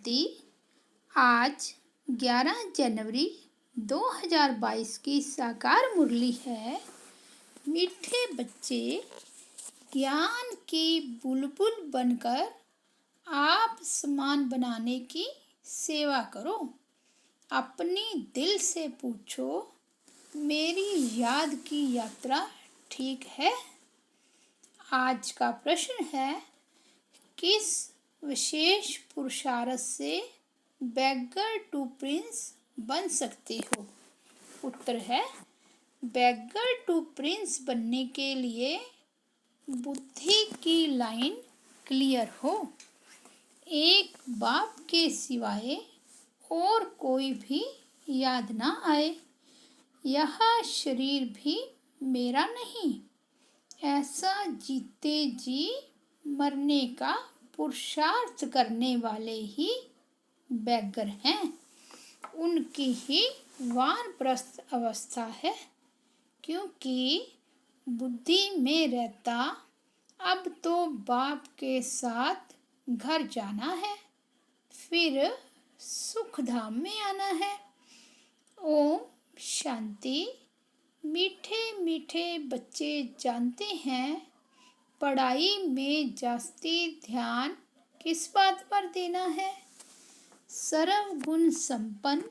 शांति। आज 11 जनवरी 2022 की साकार मुरली है। मीठे बच्चे, ज्ञान की बुलबुल बनकर आप समान बनाने की सेवा करो। अपनी दिल से पूछो, मेरी याद की यात्रा ठीक है? आज का प्रश्न है, किस विशेष पुरुषार्थ से बेगर टू प्रिंस बन सकते हो? उत्तर है, बेगर टू प्रिंस बनने के लिए बुद्धि की लाइन क्लियर हो। एक बाप के सिवाय और कोई भी याद ना आए। यह शरीर भी मेरा नहीं। ऐसा जीते जी मरने का पुरुषार्थ करने वाले ही बेगर हैं। उनकी ही वानप्रस्थ अवस्था है, क्योंकि बुद्धि में रहता अब तो बाप के साथ घर जाना है, फिर सुख धाम में आना है। ओम शांति। मीठे मीठे बच्चे जानते हैं, पढ़ाई में जास्ती ध्यान किस बात पर देना है? सर्वगुण संपन्न,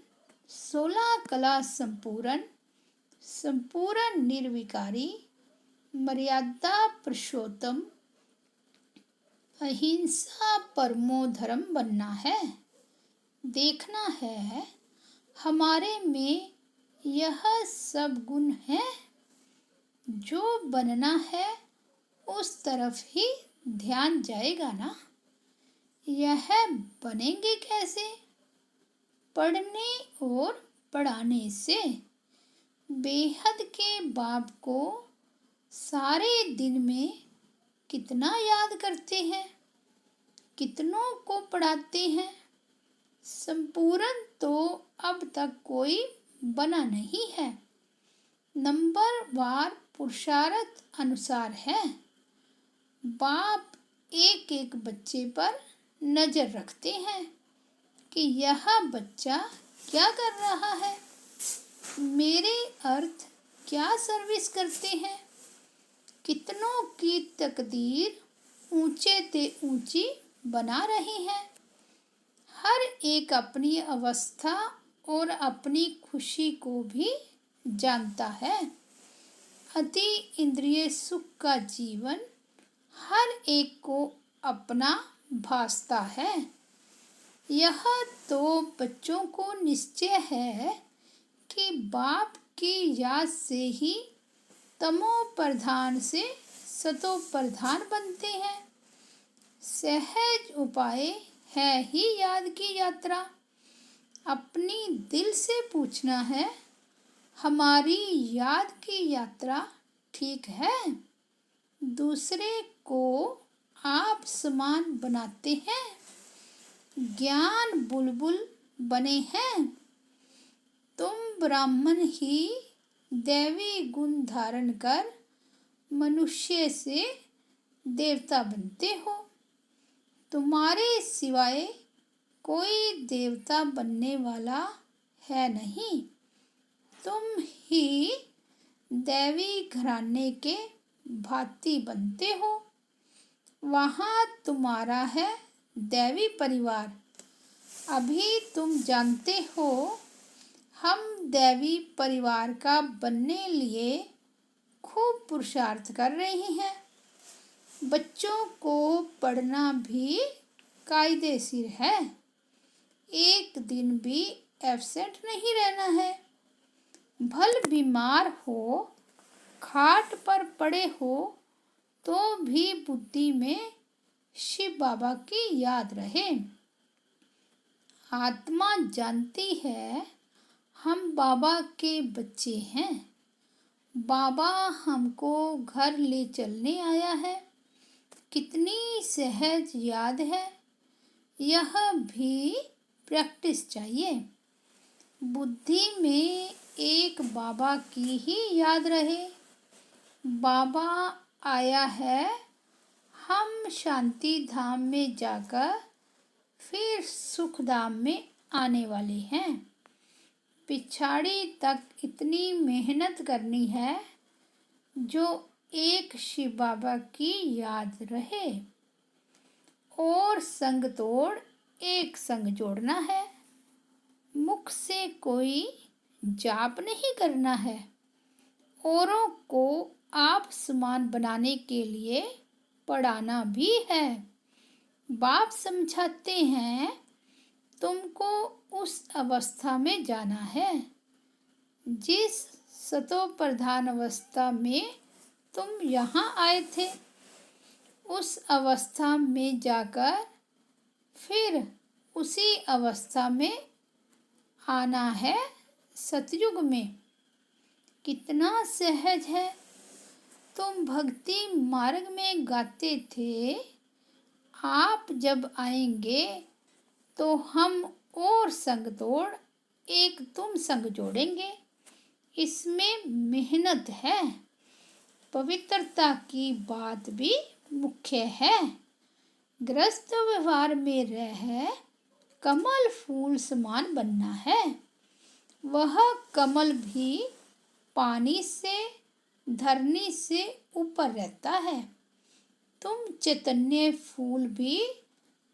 16 कला संपूर्ण, संपूर्ण निर्विकारी, मर्यादा पुरुषोत्तम, अहिंसा परमो धर्म बनना है। देखना है हमारे में यह सब गुण है। जो बनना है उस तरफ ही ध्यान जाएगा ना। यह बनेंगे कैसे? पढ़ने और पढ़ाने से। बेहद के बाप को सारे दिन में कितना याद करते हैं? कितनों को पढ़ाते हैं? संपूर्ण तो अब तक कोई बना नहीं है। नंबर वार पुरुषार्थ अनुसार है। बाप एक एक बच्चे पर नजर रखते हैं कि यह बच्चा क्या कर रहा है, मेरे अर्थ क्या सर्विस करते हैं। कितनों की तकदीर ऊंचे ते ऊंची बना रही है। हर एक अपनी अवस्था और अपनी खुशी को भी जानता है। अति इंद्रिय सुख का जीवन हर एक को अपना भासता है। यह तो बच्चों को निश्चय है कि बाप की याद से ही तमो प्रधान से सतो प्रधान बनते हैं। सहज उपाय है ही याद की यात्रा। अपनी दिल से पूछना है, हमारी याद की यात्रा ठीक है? दूसरे को आप समान बनाते हैं? ज्ञान बुलबुल बने हैं? तुम ब्राह्मण ही दैवी गुण धारण कर मनुष्य से देवता बनते हो। तुम्हारे सिवाय कोई देवता बनने वाला है नहीं। तुम ही दैवी घराने के भांति बनते हो। वहाँ तुम्हारा है दैवी परिवार। अभी तुम जानते हो, हम दैवी परिवार का बनने लिए खूब पुरुषार्थ कर रहे हैं। बच्चों को पढ़ना भी कायदेशीर है। एक दिन भी एब्सेंट नहीं रहना है। भल बीमार हो, खाट पर पड़े हो, तो भी बुद्धि में शिव बाबा की याद रहे। आत्मा जानती है हम बाबा के बच्चे हैं। बाबा हमको घर ले चलने आया है। कितनी सहज याद है। यह भी प्रैक्टिस चाहिए। बुद्धि में एक बाबा की ही याद रहे। बाबा आया है, हम शांति धाम में जाकर फिर सुखधाम में आने वाले हैं। पिछाड़ी तक इतनी मेहनत करनी है जो एक शिव बाबा की याद रहे, और संग तोड़ एक संग जोड़ना है। मुख से कोई जाप नहीं करना है, औरों को आप समान बनाने के लिए पढ़ाना भी है। बाप समझाते हैं तुमको उस अवस्था में जाना है जिस सतो प्रधान अवस्था में तुम यहाँ आए थे। उस अवस्था में जाकर फिर उसी अवस्था में आना है सतयुग में। कितना सहज है। तुम भक्ति मार्ग में गाते थे, आप जब आएंगे तो हम और संग तोड़ एक तुम संग जोड़ेंगे। इसमें मेहनत है। पवित्रता की बात भी मुख्य है। गृहस्थ व्यवहार में रह कमल फूल समान बनना है। वह कमल भी पानी से धरनी से ऊपर रहता है। तुम चैतन्य फूल भी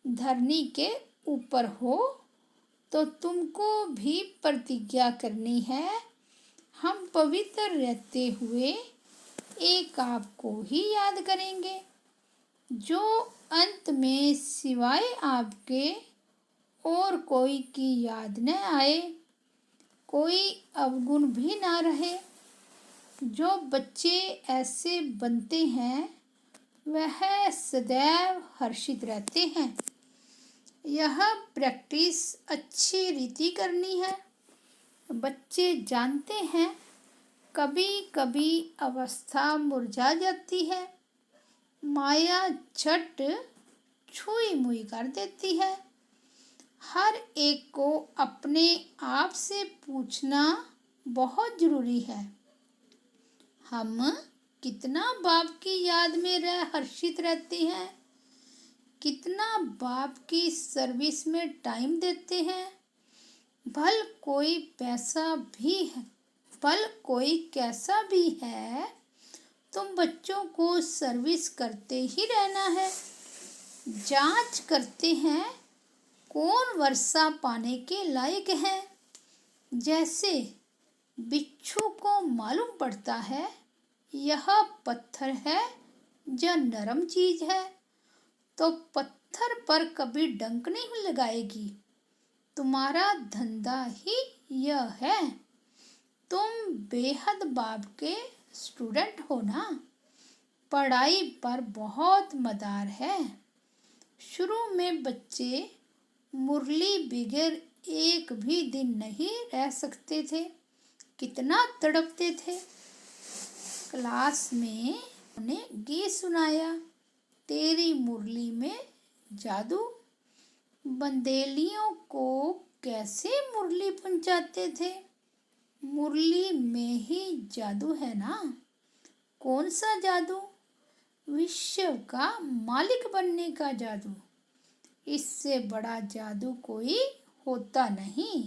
धरनी के ऊपर हो, तो तुमको भी प्रतिज्ञा करनी है, हम पवित्र रहते हुए एक आपको ही याद करेंगे, जो अंत में सिवाय आपके और कोई की याद न आए, कोई अवगुण भी ना रहे। जो बच्चे ऐसे बनते हैं वह सदैव हर्षित रहते हैं। यह प्रैक्टिस अच्छी रीति करनी है। बच्चे जानते हैं कभी कभी अवस्था मुरझा जाती है, माया झट छुई मुई कर देती है। हर एक को अपने आप से पूछना बहुत जरूरी है, हम कितना बाप की याद में हर्षित रहते हैं, कितना बाप की सर्विस में टाइम देते हैं। भल कोई कैसा भी है, तुम बच्चों को सर्विस करते ही रहना है। जांच करते हैं कौन वर्षा पाने के लायक है। जैसे बिच्छू को मालूम पड़ता है यह पत्थर है या नरम चीज है, तो पत्थर पर कभी डंक नहीं लगाएगी। तुम्हारा धंधा ही यह है। तुम बेहद बाप के स्टूडेंट हो ना। पढ़ाई पर बहुत मदार है। शुरू में बच्चे मुरली बिगैर एक भी दिन नहीं रह सकते थे, कितना तड़पते थे। क्लास में उन्हें गीत सुनाया, तेरी मुरली में जादू। बंदेलियों को कैसे मुरली पहुंचाते थे। मुरली में ही जादू है ना। कौन सा जादू? विश्व का मालिक बनने का जादू। इससे बड़ा जादू कोई होता नहीं।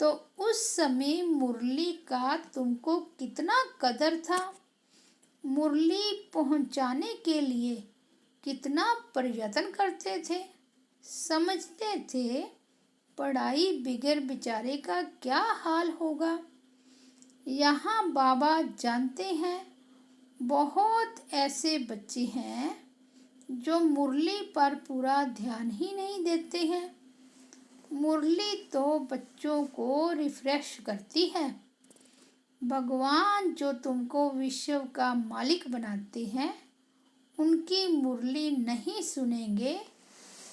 तो उस समय मुरली का तुमको कितना कदर था। मुरली पहुंचाने के लिए कितना प्रयत्न करते थे। समझते थे पढ़ाई बिगैर बेचारे का क्या हाल होगा। यहाँ बाबा जानते हैं बहुत ऐसे बच्चे हैं जो मुरली पर पूरा ध्यान ही नहीं देते हैं। मुरली तो बच्चों को रिफ्रेश करती है। भगवान जो तुमको विश्व का मालिक बनाते हैं, उनकी मुरली नहीं सुनेंगे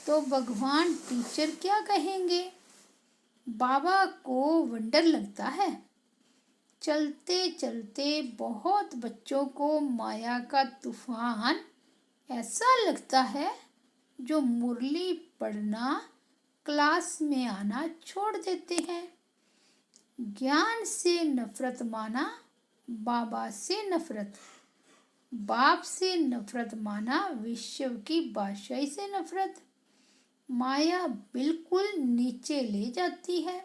तो भगवान टीचर क्या कहेंगे। बाबा को वंडर लगता है। चलते चलते बहुत बच्चों को माया का तूफान ऐसा लगता है जो मुरली पढ़ना, क्लास में आना छोड़ देते हैं। ज्ञान से नफरत माना, बाबा से नफरत। बाप से नफरत माना, विश्व की बादशाही से नफरत। माया बिल्कुल नीचे ले जाती है,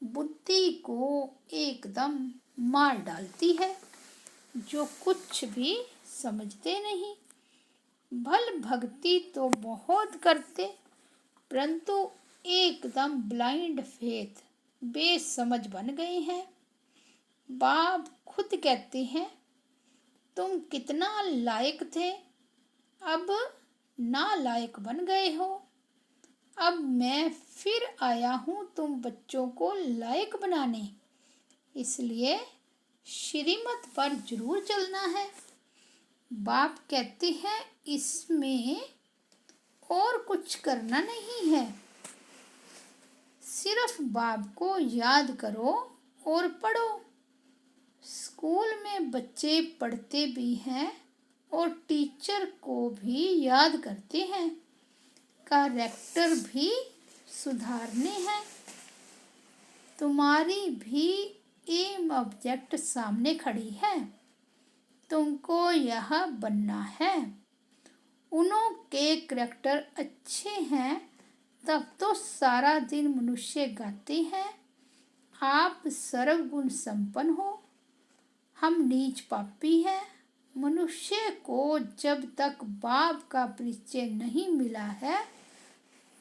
बुद्धि को एकदम मार डालती है, जो कुछ भी समझते नहीं। भल भक्ति तो बहुत करते, परंतु एकदम ब्लाइंड फेथ, बेसमझ बन गए हैं। बाप खुद कहते हैं, तुम कितना लायक थे, अब नालायक बन गए हो। अब मैं फिर आया हूँ तुम बच्चों को लायक बनाने, इसलिए श्रीमत पर जरूर चलना है। बाप कहते हैं, इसमें और कुछ करना नहीं है, सिर्फ बाप को याद करो और पढ़ो। स्कूल में बच्चे पढ़ते भी हैं और टीचर को भी याद करते हैं, कैरेक्टर भी सुधारने हैं। तुम्हारी भी एम ऑब्जेक्ट सामने खड़ी है, तुमको यह बनना है। उनों के कैरेक्टर अच्छे हैं, तब तो सारा दिन मनुष्य गाते हैं, आप सर्वगुण संपन्न हो, हम नीच पापी हैं। मनुष्य को जब तक बाप का परिचय नहीं मिला है,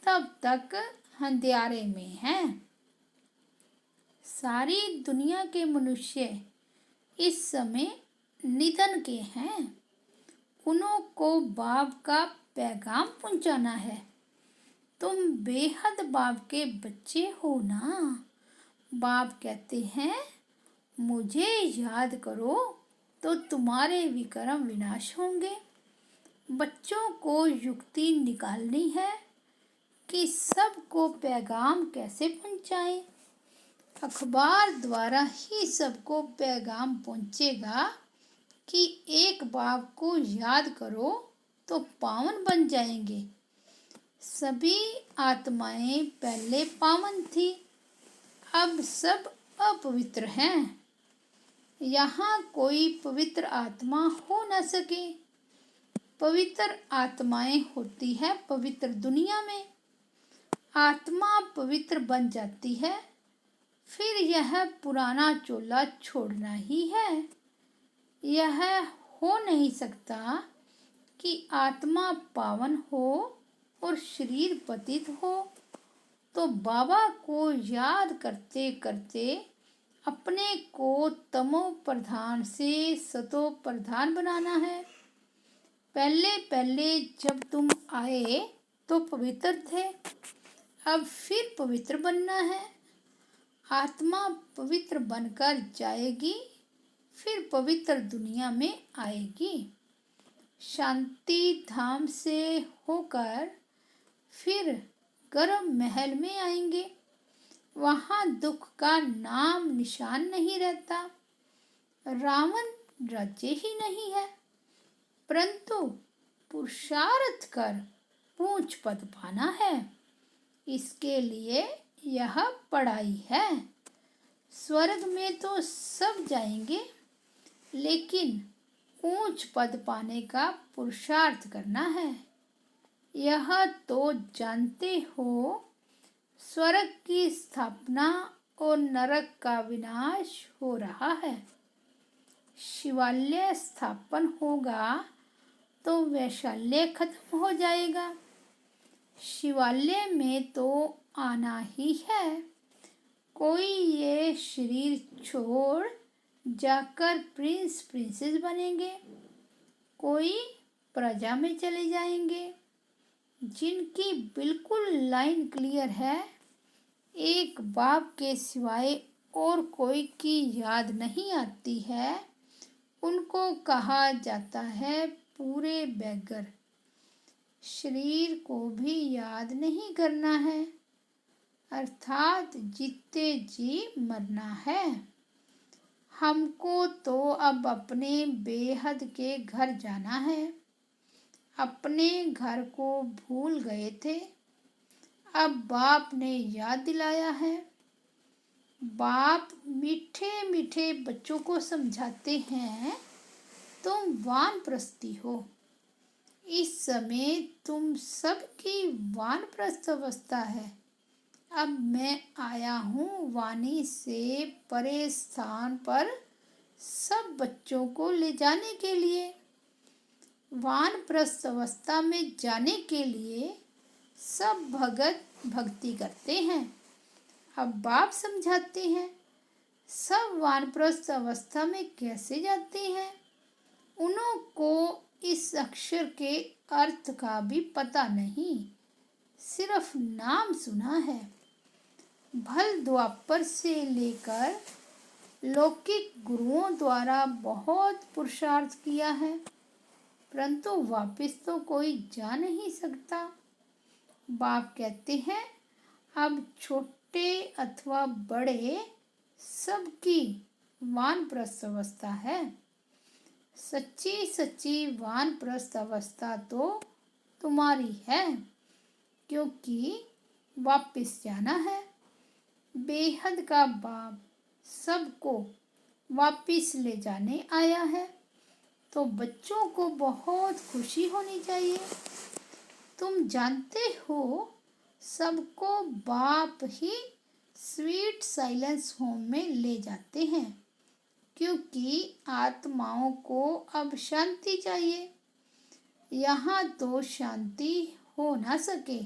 तब तक अंधियारे में हैं। सारी दुनिया के मनुष्य इस समय निधन के हैं, उन्हों को बाप का पैगाम पहुंचाना है। तुम बेहद बाप के बच्चे हो ना। बाप कहते हैं, मुझे याद करो तो तुम्हारे विक्रम विनाश होंगे। बच्चों को युक्ति निकालनी है कि सबको पैगाम कैसे पहुंचाएं। अखबार द्वारा ही सबको पैगाम पहुंचेगा कि एक बाप को याद करो तो पावन बन जाएंगे। सभी आत्माएं पहले पावन थी, अब सब अपवित्र हैं। यहाँ कोई पवित्र आत्मा हो न सके। पवित्र आत्माएं होती है पवित्र दुनिया में। आत्मा पवित्र बन जाती है, फिर यह पुराना चोला छोड़ना ही है। यह हो नहीं सकता कि आत्मा पावन हो और शरीर पतित हो। तो बाबा को याद करते करते अपने को तमो प्रधान से सतो प्रधान बनाना है। पहले पहले जब तुम आए तो पवित्र थे, अब फिर पवित्र बनना है। आत्मा पवित्र बनकर जाएगी, फिर पवित्र दुनिया में आएगी। शांति धाम से होकर फिर गर्म महल में आएंगे। वहाँ दुख का नाम निशान नहीं रहता। रावण राज्य ही नहीं है, परंतु पुरुषार्थ कर ऊंच पद पाना है। इसके लिए यह पढ़ाई है। स्वर्ग में तो सब जाएंगे, लेकिन ऊंच पद पाने का पुरुषार्थ करना है। यह तो जानते हो, स्वर्ग की स्थापना और नरक का विनाश हो रहा है। शिवालय स्थापन होगा तो वैशाल्य खत्म हो जाएगा। शिवालय में तो आना ही है। कोई ये शरीर छोड़ जाकर प्रिंस प्रिंसेस बनेंगे, कोई प्रजा में चले जाएंगे। जिनकी बिल्कुल लाइन क्लियर है, एक बाप के सिवाय और कोई की याद नहीं आती है, उनको कहा जाता है पूरे बेगर। शरीर को भी याद नहीं करना है, अर्थात जीते जी मरना है। हमको तो अब अपने बेहद के घर जाना है। अपने घर को भूल गए थे, अब बाप ने याद दिलाया है। बाप मीठे मीठे बच्चों को समझाते हैं, तुम वानप्रस्थी हो, इस समय तुम सबकी वानप्रस्थ अवस्था है। अब मैं आया हूँ वाणी से परे स्थान पर सब बच्चों को ले जाने के लिए। वानप्रस्थ अवस्था में जाने के लिए सब भगत भक्ति करते हैं। अब बाप समझाते हैं सब वानप्रस्थ अवस्था में कैसे जाते हैं। उन्हों को इस अक्षर के अर्थ का भी पता नहीं, सिर्फ नाम सुना है। भल द्वापर से लेकर लौकिक गुरुओं द्वारा बहुत पुरुषार्थ किया है, परंतु वापस तो कोई जा नहीं सकता। बाप कहते हैं अब छोटे अथवा बड़े सबकी वानप्रस्थ अवस्था है। सच्ची सच्ची वानप्रस्थ अवस्था तो तुम्हारी है, क्योंकि वापस जाना है। बेहद का बाप सबको वापस ले जाने आया है, तो बच्चों को बहुत खुशी होनी चाहिए। तुम जानते हो सबको बाप ही स्वीट साइलेंस होम में ले जाते हैं, क्योंकि आत्माओं को अब शांति चाहिए। यहाँ तो शांति हो ना सके।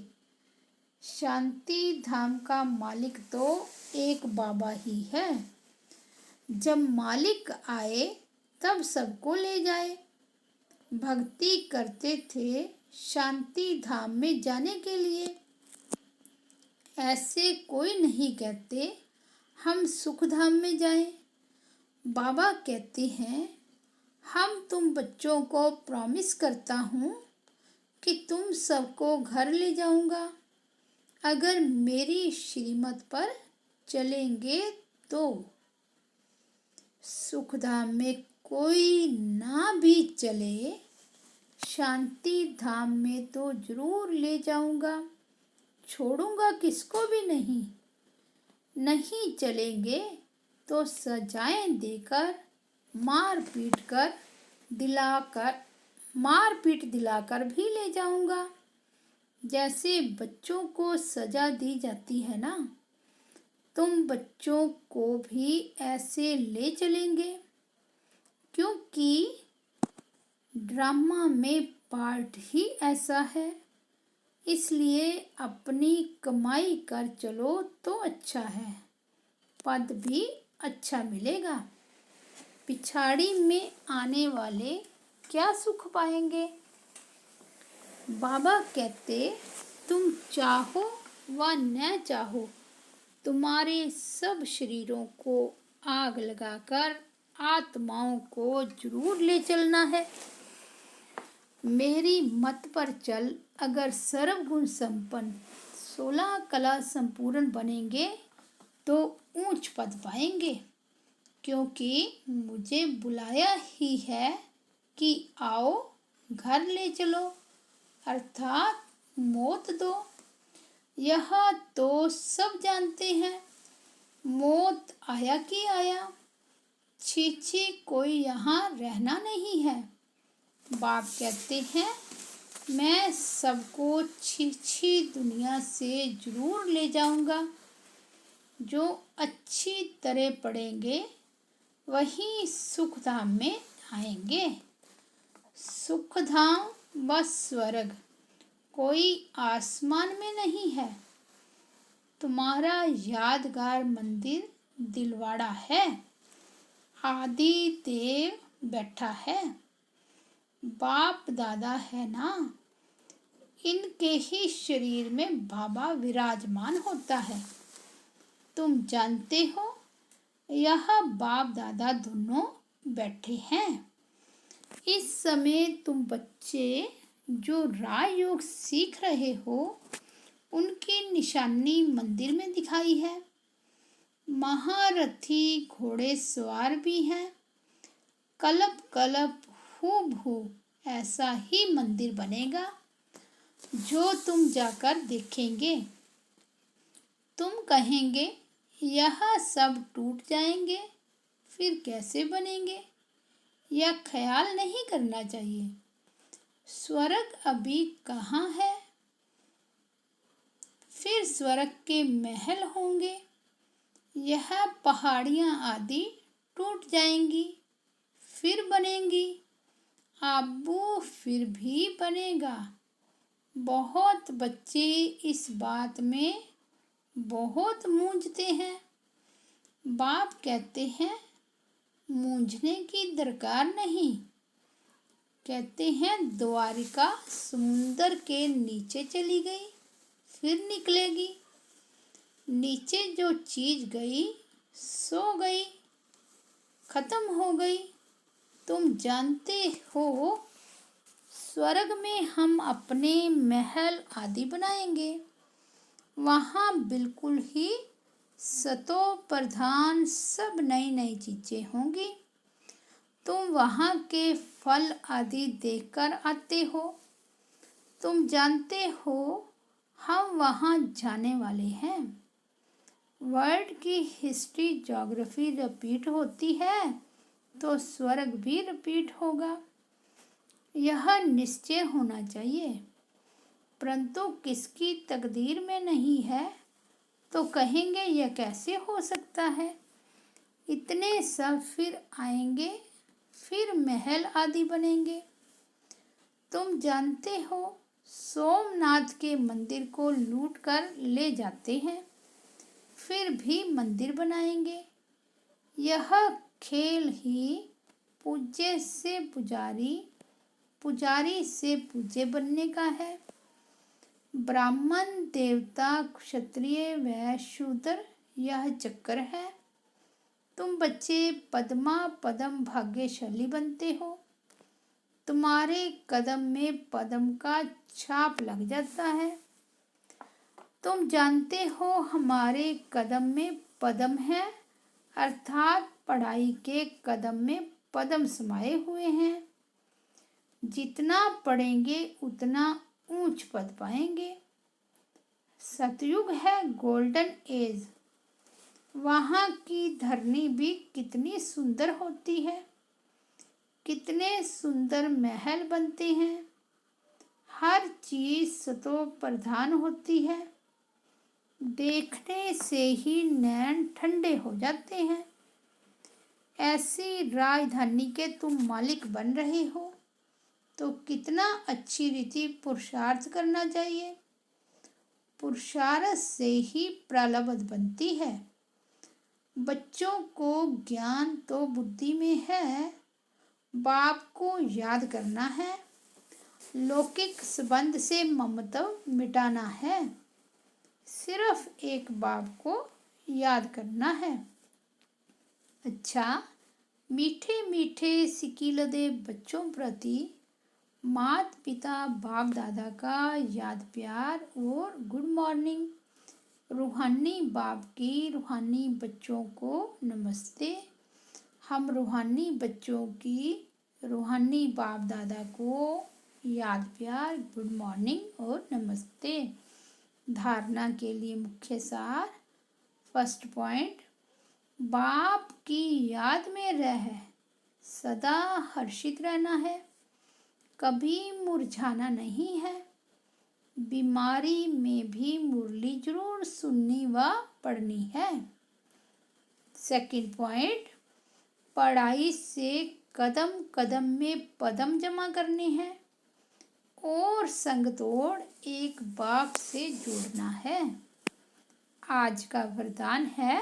शांति धाम का मालिक तो एक बाबा ही है। जब मालिक आए तब सबको ले जाए। भक्ति करते थे शांति धाम में जाने के लिए। ऐसे कोई नहीं कहते हम सुख धाम में जाएं। बाबा कहते हैं हम तुम बच्चों को प्रॉमिस करता हूँ कि तुम सबको घर ले जाऊंगा, अगर मेरी श्रीमत पर चलेंगे तो। सुखधाम में कोई ना भी चले, शांति धाम में तो जरूर ले जाऊंगा, छोड़ूंगा किसको भी नहीं। नहीं चलेंगे तो सजाएं देकर मार पीट दिलाकर भी ले जाऊंगा। जैसे बच्चों को सजा दी जाती है ना, तुम बच्चों को भी ऐसे ले चलेंगे, क्योंकि ड्रामा में पार्ट ही ऐसा है। इसलिए अपनी कमाई कर चलो तो अच्छा है, पद भी अच्छा मिलेगा। पिछाड़ी में आने वाले क्या सुख पाएंगे। बाबा कहते तुम चाहो व न चाहो तुम्हारे सब शरीरों को आग लगाकर आत्माओं को जरूर ले चलना है। मेरी मत पर चल अगर सर्वगुण संपन्न 16 कला संपूर्ण बनेंगे तो ऊंच पद पाएंगे, क्योंकि मुझे बुलाया ही है कि आओ घर ले चलो, अर्थात मौत दो। यह तो सब जानते हैं, मौत आया कि आया, छी कोई यहाँ रहना नहीं है। बाप कहते हैं मैं सबको छी दुनिया से जरूर ले जाऊंगा। जो अच्छी तरह पढ़ेंगे वही सुखधाम में आएंगे। सुखधाम व स्वर्ग कोई आसमान में नहीं है। तुम्हारा यादगार मंदिर दिलवाड़ा है, आदि देव बैठा है, बाप दादा है ना, इनके ही शरीर में बाबा विराजमान होता है। तुम जानते हो यह बाप दादा दोनों बैठे हैं। इस समय तुम बच्चे जो राजयोग सीख रहे हो उनकी निशानी मंदिर में दिखाई है। महारथी घोड़े सवार भी हैं। कल्प हूबहू ऐसा ही मंदिर बनेगा जो तुम जाकर देखेंगे। तुम कहेंगे यह सब टूट जाएंगे, फिर कैसे बनेंगे? यह ख्याल नहीं करना चाहिए। स्वर्ग अभी कहाँ है? फिर स्वर्ग के महल होंगे। यह पहाड़ियाँ आदि टूट जाएंगी, फिर बनेंगी। आबू फिर भी बनेगा। बहुत बच्चे इस बात में बहुत मूंझते हैं। बाप कहते हैं मूंझने की दरकार नहीं। कहते हैं द्वारिका समुंदर के नीचे चली गई, फिर निकलेगी। नीचे जो चीज गई सो गई, खत्म हो गई। तुम जानते हो स्वर्ग में हम अपने महल आदि बनाएंगे। वहाँ बिल्कुल ही सतो प्रधान सब नई नई चीजें होंगी। तुम वहाँ के फल आदि देखकर आते हो। तुम जानते हो हम वहाँ जाने वाले हैं। वर्ल्ड की हिस्ट्री ज्योग्राफी रिपीट होती है तो स्वर्ग भी रिपीट होगा, यह निश्चय होना चाहिए। परंतु किसकी तकदीर में नहीं है तो कहेंगे यह कैसे हो सकता है। इतने सब फिर आएंगे, फिर महल आदि बनेंगे। तुम जानते हो सोमनाथ के मंदिर को लूट कर ले जाते हैं, फिर भी मंदिर बनाएंगे। यह खेल ही पूज्य से पुजारी, पुजारी से पूज्य बनने का है। ब्राह्मण, देवता, क्षत्रिय व शूद्र यह चक्कर है। तुम बच्चे पद्मा पद्म भाग्यशाली बनते हो। तुम्हारे कदम में पद्म का छाप लग जाता है। तुम जानते हो हमारे कदम में पद्म है, अर्थात पढ़ाई के कदम में पद्म समाये हुए हैं। जितना पढ़ेंगे उतना ऊंच पद पाएंगे। सतयुग है गोल्डन एज। वहाँ की धरनी भी कितनी सुंदर होती है। कितने सुंदर महल बनते हैं। हर चीज सतो प्रधान होती है। देखने से ही नैन ठंडे हो जाते हैं। ऐसी राजधानी के तुम मालिक बन रहे हो तो कितना अच्छी रीति पुरुषार्थ करना चाहिए। पुरुषार्थ से ही प्रलब्ध बनती है। बच्चों को ज्ञान तो बुद्धि में है, बाप को याद करना है। लौकिक संबंध से ममत्व मिटाना है। सिर्फ एक बाप को याद करना है। अच्छा, मीठे मीठे सिकीलदे बच्चों प्रति माता पिता बाप दादा का याद प्यार और गुड मॉर्निंग। रूहानी बाप की रूहानी बच्चों को नमस्ते। हम रूहानी बच्चों की रूहानी बाप दादा को याद प्यार, गुड मॉर्निंग और नमस्ते। धारणा के लिए मुख्य सार। फर्स्ट पॉइंट, बाप की याद में रह सदा हर्षित रहना है, कभी मुरझाना नहीं है। बीमारी में भी मुरली जरूर सुननी व पढ़नी है। सेकंड पॉइंट, पढ़ाई से कदम कदम में पदम जमा करने हैं और संग तोड़ एक बाप से जुड़ना है। आज का वरदान है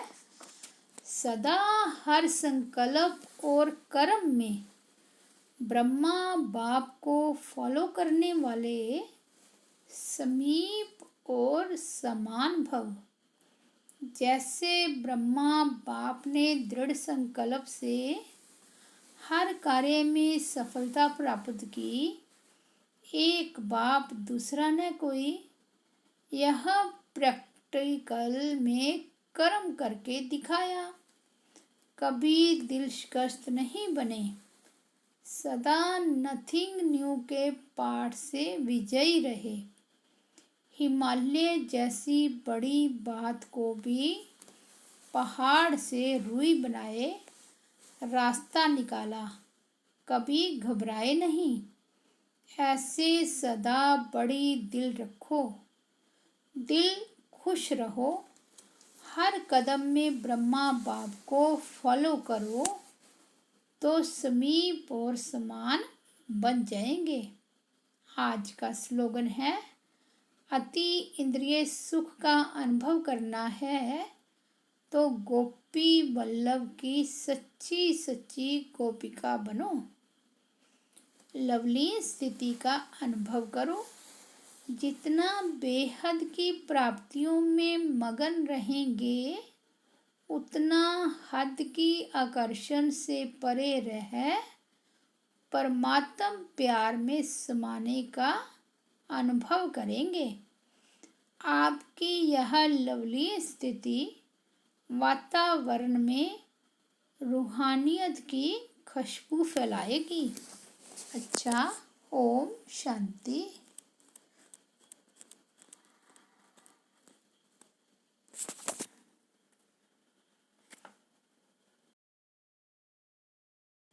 सदा हर संकल्प और कर्म में ब्रह्मा बाप को फॉलो करने वाले समीप और समान भव। जैसे ब्रह्मा बाप ने दृढ़ संकल्प से हर कार्य में सफलता प्राप्त की, एक बाप दूसरा न कोई। यह प्रैक्टिकल में कर्म करके दिखाया। कभी दिल शिकस्त नहीं बने। सदा नथिंग न्यू के पाठ से विजयी रहे। हिमालय जैसी बड़ी बात को भी पहाड़ से रुई बनाए रास्ता निकाला। कभी घबराए नहीं। ऐसे सदा बड़ी दिल रखो, दिल खुश रहो, हर कदम में ब्रह्मा बाप को फॉलो करो तो समीप और समान बन जाएंगे। आज का स्लोगन है, अति इंद्रिय सुख का अनुभव करना है तो गोपी वल्लभ की सच्ची सच्ची गोपिका बनो। लवलीन स्थिति का अनुभव करो। जितना बेहद की प्राप्तियों में मगन रहेंगे उतना हद की आकर्षण से परे रह परमात्म प्यार में समाने का अनुभव करेंगे। आपकी यह लवली स्थिति वातावरण में रूहानियत की खुशबू फैलाएगी। अच्छा, ओम शांति।